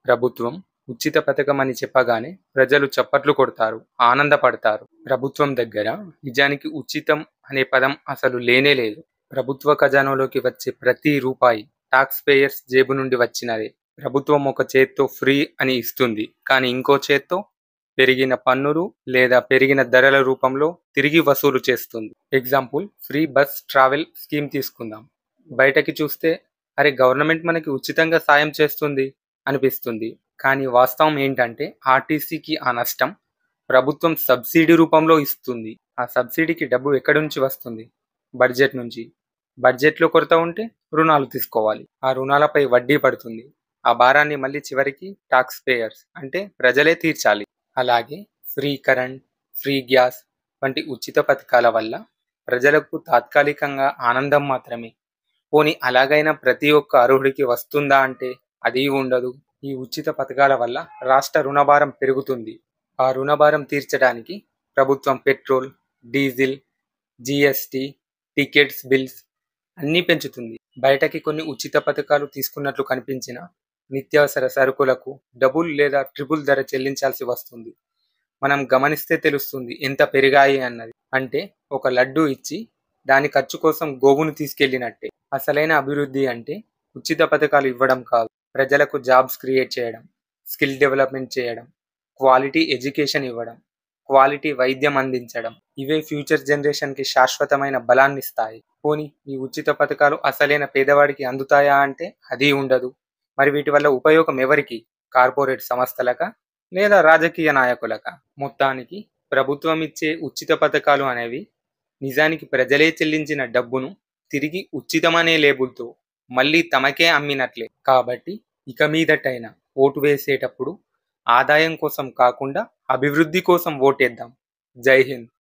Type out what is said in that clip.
ప్రభుత్వం ఉచిత పథకం అని చెప్పగానే ప్రజలు చప్పట్లు కొడతారు, ఆనందపడతారు. ప్రభుత్వం దగ్గర నిజానికి ఉచితం అనే పదం అసలు లేనే లేదు. ప్రభుత్వ ఖజానాలోకి వచ్చే ప్రతి రూపాయి టాక్స్ పేయర్స్ జేబు నుండి వచ్చినదే. ప్రభుత్వం ఒక చేత్తో ఫ్రీ అని ఇస్తుంది, కానీ ఇంకో చేత్తో పెరిగిన పన్నులు లేదా పెరిగిన ధరల రూపంలో తిరిగి వసూలు చేస్తుంది. Example, free bus travel scheme తీసుకుందాం. బయటకి చూస్తే అరే గవర్నమెంట్ మనకి ఉచితంగా సాయం చేస్తుంది అనిపిస్తుంది. కానీ వాస్తవం ఏంటంటే ఆర్టీసీకి ఆ నష్టం ప్రభుత్వం సబ్సిడీ రూపంలో ఇస్తుంది. ఆ సబ్సిడీకి డబ్బు ఎక్కడి నుంచి వస్తుంది? బడ్జెట్ నుంచి. బడ్జెట్లో కొరత ఉంటే రుణాలు తీసుకోవాలి. ఆ రుణాలపై వడ్డీ పడుతుంది. ఆ భారాన్ని మళ్ళీ చివరికి టాక్స్ పేయర్స్ అంటే ప్రజలే తీర్చాలి. అలాగే ఫ్రీ కరెంట్, ఫ్రీ గ్యాస్ వంటి ఉచిత పథకాల వల్ల ప్రజలకు తాత్కాలికంగా ఆనందం మాత్రమే. పోనీ అలాగైనా ప్రతి ఒక్క అర్హుడికి వస్తుందా అంటే అది ఉండదు. ఈ ఉచిత పథకాల వల్ల రాష్ట్ర రుణభారం పెరుగుతుంది. ఆ రుణభారం తీర్చడానికి ప్రభుత్వం petrol, diesel, GST, tickets bills అన్నీ పెంచుతుంది. బయటకి కొన్ని ఉచిత పథకాలు తీసుకున్నట్లు కనిపించిన నిత్యావసర సరుకులకు డబుల్ లేదా ట్రిపుల్ ధర చెల్లించాల్సి వస్తుంది. మనం గమనిస్తే తెలుస్తుంది ఎంత పెరిగాయి అన్నది. అంటే ఒక లడ్డు ఇచ్చి దాని ఖర్చు కోసం గోవును తీసుకెళ్ళినట్టే. అసలైన అభివృద్ధి అంటే ఉచిత పథకాలు ఇవ్వడం కాదు, ప్రజలకు జాబ్స్ క్రియేట్ చేయడం, స్కిల్ డెవలప్మెంట్ చేయడం, క్వాలిటీ ఎడ్యుకేషన్ ఇవ్వడం, క్వాలిటీ వైద్యం అందించడం. ఇవే ఫ్యూచర్ జనరేషన్కి శాశ్వతమైన బలాన్ని ఇస్తాయి. పోనీ ఈ ఉచిత పథకాలు అసలైన పేదవాడికి అందుతాయా అంటే అది ఉండదు. మరి వీటి వల్ల ఉపయోగం ఎవరికి? కార్పొరేట్ సంస్థలకా లేదా రాజకీయ నాయకులకా? మొత్తానికి ప్రభుత్వం ఇచ్చే ఉచిత పథకాలు అనేవి నిజానికి ప్రజలే చెల్లించిన డబ్బును తిరిగి ఉచితమనే లేబుల్తో మళ్ళీ తమకే అమ్మినట్లే. కాబట్టి ఇక మీదటైనా ఓటు వేసేటప్పుడు ఆదాయం కోసం కాకుండా అభివృద్ధి కోసం ఓటేద్దాం. జై హింద్.